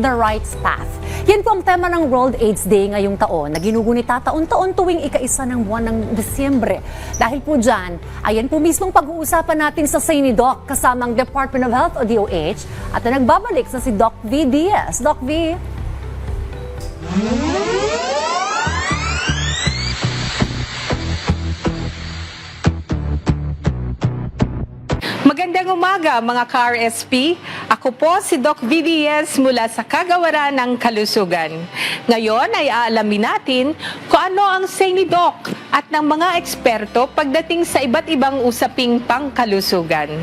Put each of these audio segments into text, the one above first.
the right path. Yan po ang tema ng World AIDS Day ngayong taon na ginugunita taon-taon tuwing ika-1 ng buwan ng Disyembre. Dahil po dyan, ayan po mismong pag-uusapan natin sa Say ni Doc kasama ang Department of Health o DOH at na nagbabalik sa si Doc V. Diaz. Doc V. Magandang umaga mga ka-RSP. Ako po si Doc V. Diaz mula sa Kagawaran ng Kalusugan. Ngayon ay aalamin natin kung ano ang say ni Doc at ng mga eksperto pagdating sa iba't ibang usaping pangkalusugan.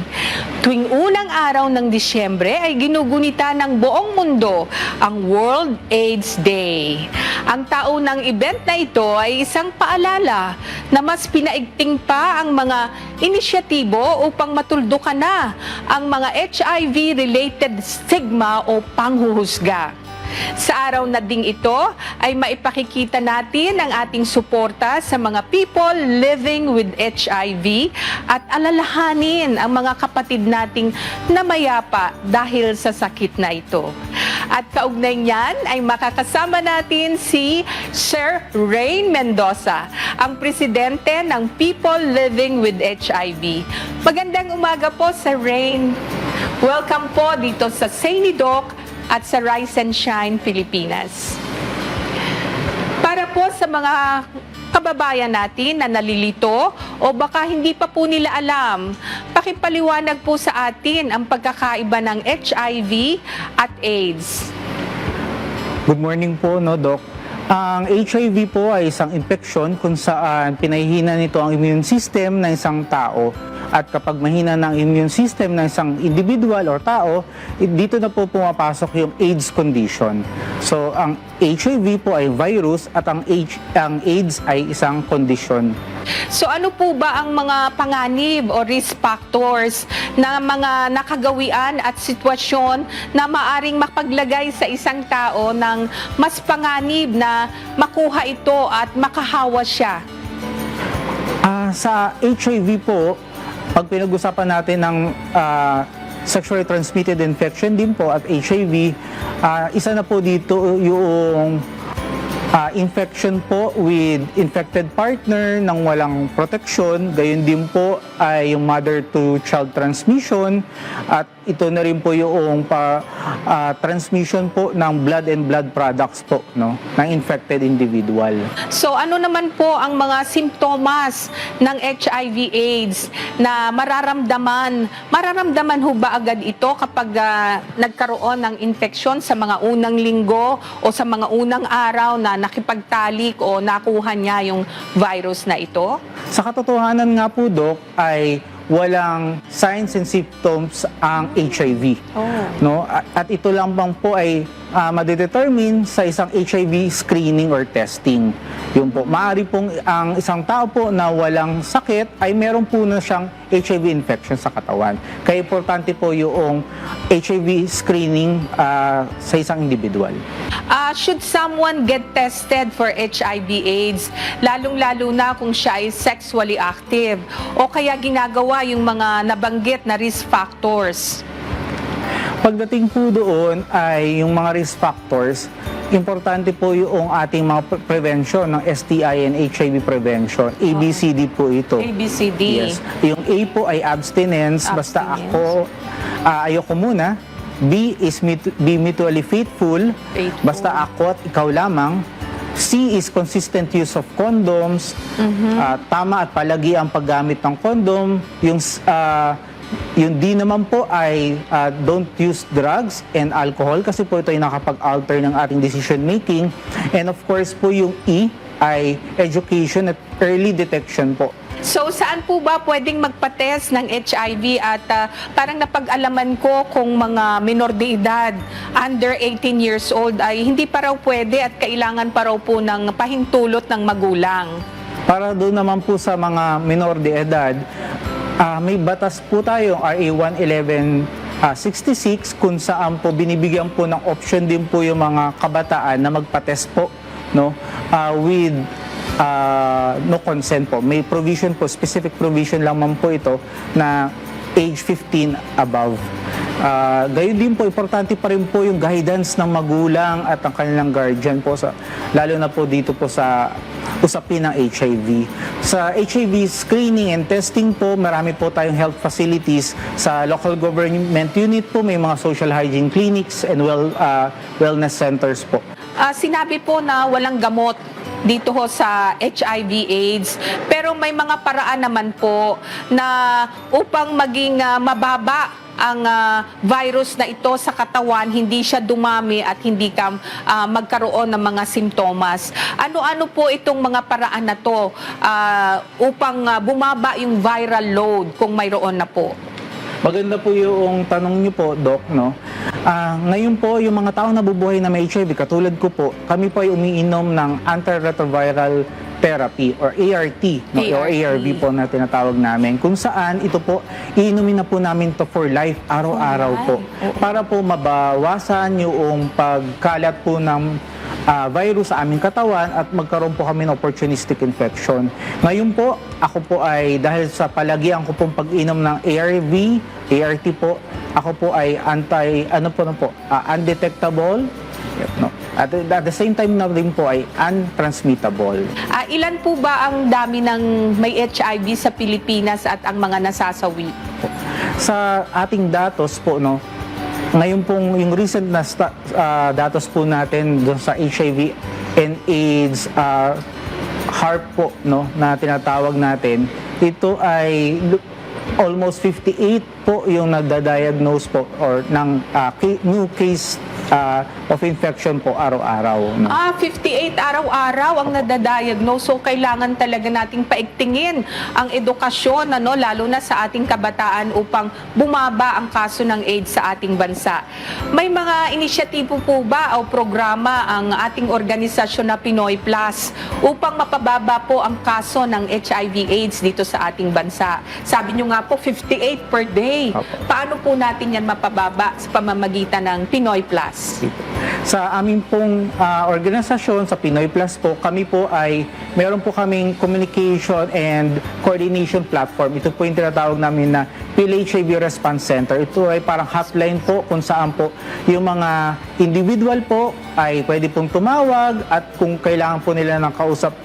Tuwing unang araw ng Disyembre ay ginugunita ng buong mundo ang World AIDS Day. Ang taunang event na ito ay isang paalala na mas pinaigting pa ang mga inisyatibo upang matuldukan na ang mga HIV-related stigma o panghuhusga. Sa araw na ding ito ay maipakikita natin ang ating suporta sa mga people living with HIV at alalahanin ang mga kapatid nating namayapa dahil sa sakit na ito. At kaugnay niyan ay makakasama natin si Sir Rain Mendoza, ang presidente ng People Living with HIV. Magandang umaga po, Sir Rain. Welcome po dito sa Say ni Doc at sa Rise and Shine Pilipinas. Para po sa mga kababayan natin na nalilito o baka hindi pa po nila alam, pakipaliwanag po sa atin ang pagkakaiba ng HIV at AIDS. Good morning po, no, Doc. Ang HIV po ay isang infeksyon kung saan pinahihina nito ang immune system ng isang tao. At kapag mahina ng immune system ng isang individual or tao, dito na po pumapasok yung AIDS condition. So, ang HIV po ay virus at ang AIDS ay isang condition. So ano po ba ang mga panganib o risk factors na mga nakagawian at sitwasyon na maaring mapaglagay sa isang tao ng mas panganib na makuha ito at makahawa siya? Sa HIV po, pag pinag-usapan natin ng sexually transmitted infection din po at HIV, isa na po dito yung infection po with infected partner ng walang proteksyon. Gayon din po ay yung mother-to-child transmission at ito na rin po yung transmission po ng blood and blood products po, no, ng infected individual. So ano naman po ang mga simptomas ng HIV/AIDS na mararamdaman? Mararamdaman ho ba agad ito kapag nagkaroon ng infeksyon sa mga unang linggo o sa mga unang araw na nakipagtalik o nakuha niya yung virus na ito? Sa katotohanan nga po, Doc, ay walang signs and symptoms ang HIV. No? At ito lang bang po ay madedetermine sa isang HIV screening or testing. Yun po. Maaari pong ang isang tao po na walang sakit ay meron po na siyang HIV infection sa katawan. Kaya importante po yung HIV screening sa isang individual. Should someone get tested for HIV/AIDS, lalong-lalo na kung siya ay sexually active o kaya ginagawa yung mga nabanggit na risk factors? Pagdating po doon ay yung mga risk factors, importante po yung ating mga prevention ng STI and HIV prevention. ABCD po ito. ABCD. Yes. Yung A po ay abstinence. Basta ako, ayoko muna. B is be mutually faithful. Basta ako at ikaw lamang. C is consistent use of condoms. Tama at palagi ang paggamit ng condom. Yung D naman po ay don't use drugs and alcohol kasi po ito ay nakapag-alter ng ating decision making. And of course po yung E ay education at early detection po. So saan po ba pwedeng magpa-test ng HIV at parang napag-alaman ko kung mga minor de edad, under 18 years old ay hindi pa raw pwede at kailangan pa raw po ng pahintulot ng magulang? Para doon naman po sa mga minor de edad, may batas po tayo, RA 1166, kung saan po binibigyan po ng option din po yung mga kabataan na magpa-test po, no, with no consent po. May provision po, specific provision lamang po ito na age 15 above. Gayon din po, importante pa rin po yung guidance ng magulang at ang kanilang guardian po, lalo na po dito po sa usapin ng HIV. Sa HIV screening and testing po, marami po tayong health facilities. Sa local government unit po, may mga social hygiene clinics and wellness centers po. Sinabi po na walang gamot dito ho sa HIV/AIDS, pero may mga paraan naman po na upang maging mababa ang virus na ito sa katawan, hindi siya dumami at hindi ka magkaroon ng mga simptomas. Ano-ano po itong mga paraan na to upang bumaba yung viral load kung mayroon na po? Maganda po yung tanong niyo po, Doc, no? Ngayon po, yung mga tao na nabubuhay na may HIV, katulad ko po, kami po ay umiinom ng antiretroviral therapy or ART, no? Or ARV po na tinatawag namin, kung saan ito po, iinumin na po namin to for life, araw-araw po, para po mabawasan yung pagkalat po ng virus sa aming katawan at magkaroon po kami ng opportunistic infection. Ngayon po, ako po ay, dahil sa palagian ko pong pag-inom ng ARV, ART po, ako po ay undetectable, no? At the same time na rin po ay untransmittable. Ilan po ba ang dami ng may HIV sa Pilipinas at ang mga nasasawi? Sa ating datos po, no, ngayon pong yung recent na datos po natin doon sa HIV and AIDS HARP po, no, na tinatawag natin, ito ay almost 58 po yung nagda-diagnose po or ng new case of infection po araw-araw. No? 58 araw-araw ang nadadiagnose. So, kailangan talaga nating paigtingin ang edukasyon, lalo na sa ating kabataan upang bumaba ang kaso ng AIDS sa ating bansa. May mga inisyatibo po ba o programa ang ating organisasyon na Pinoy Plus upang mapababa po ang kaso ng HIV/AIDS dito sa ating bansa? Sabi nyo nga po, 58 per day. Paano po natin yan mapababa sa pamamagitan ng Pinoy Plus? Sa aming pong organisasyon, sa Pinoy Plus po, kami po ay meron po kaming communication and coordination platform. Ito po yung tinatawag namin na PhilHIV Response Center. Ito ay parang hotline po kung saan po yung mga individual po ay pwede pong tumawag at kung kailangan po nila ng kausap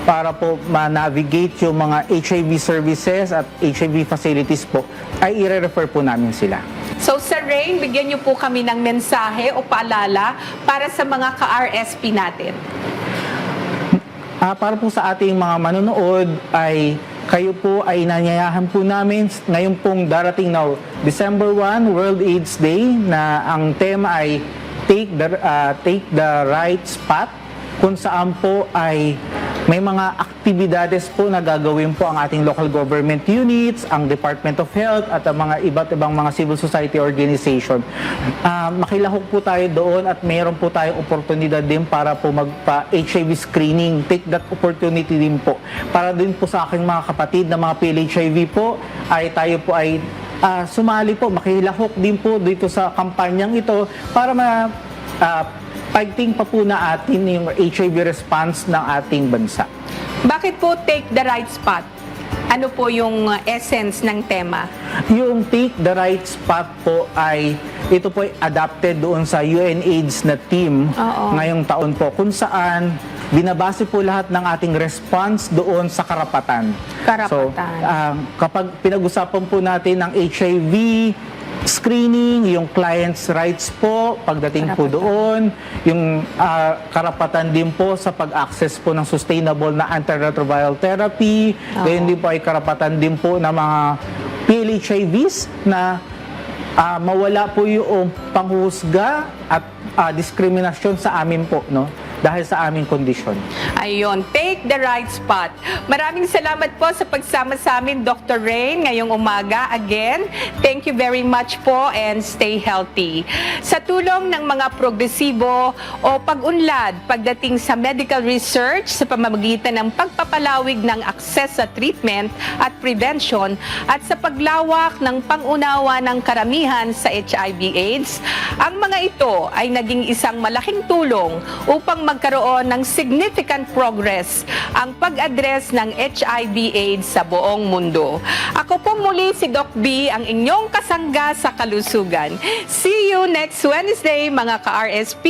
para po ma-navigate yung mga HIV services at HIV facilities po, ay i-refer po namin sila. So, Sir Rain, bigyan niyo po kami ng mensahe o paalala para sa mga ka-RSP natin. Para po sa ating mga manonood, ay kayo po ay inanyayahan po namin ngayon pong darating na December 1, World AIDS Day, na ang tema ay Take the Right Spot, kung saan po ay may mga aktibidades po na gagawin po ang ating local government units, ang Department of Health at ang mga iba't ibang mga civil society organization. Makilahok po tayo doon at mayroon po tayong oportunidad din para po magpa-HIV screening. Take that opportunity din po. Para din po sa aking mga kapatid na mga PLHIV po, ay tayo po ay sumali po, makilahok din po dito sa kampanyang ito para pagting pa po na atin yung HIV response ng ating bansa. Bakit po take the right spot? Ano po yung essence ng tema? Yung Take the Right Spot po ay, ito po ay adapted doon sa UNAIDS na team ngayong taon po, kung saan binabase po lahat ng ating response doon sa karapatan. So, kapag pinag-usapan po natin ng HIV screening, yung client's rights po, pagdating po doon, yung karapatan din po sa pag-access po ng sustainable na antiretroviral therapy, gayon din po ay karapatan din po ng mga PLHIVs na mawala po yung panghuhusga at diskriminasyon sa amin po, no? Dahil sa aming kondisyon. Ayun, take the right spot. Maraming salamat po sa pagsama sa amin, Dr. Rain, ngayong umaga. Again, thank you very much po and stay healthy. Sa tulong ng mga progresibo o pag-unlad pagdating sa medical research sa pamamagitan ng pagpapalawig ng access sa treatment at prevention at sa paglawak ng pangunawa ng karamihan sa HIV/AIDS, ang mga ito ay naging isang malaking tulong upang magkaroon ng significant progress ang pag-address ng HIV/AIDS sa buong mundo. Ako po muli si Doc B, ang inyong kasangga sa kalusugan. See you next Wednesday, mga ka-RSP!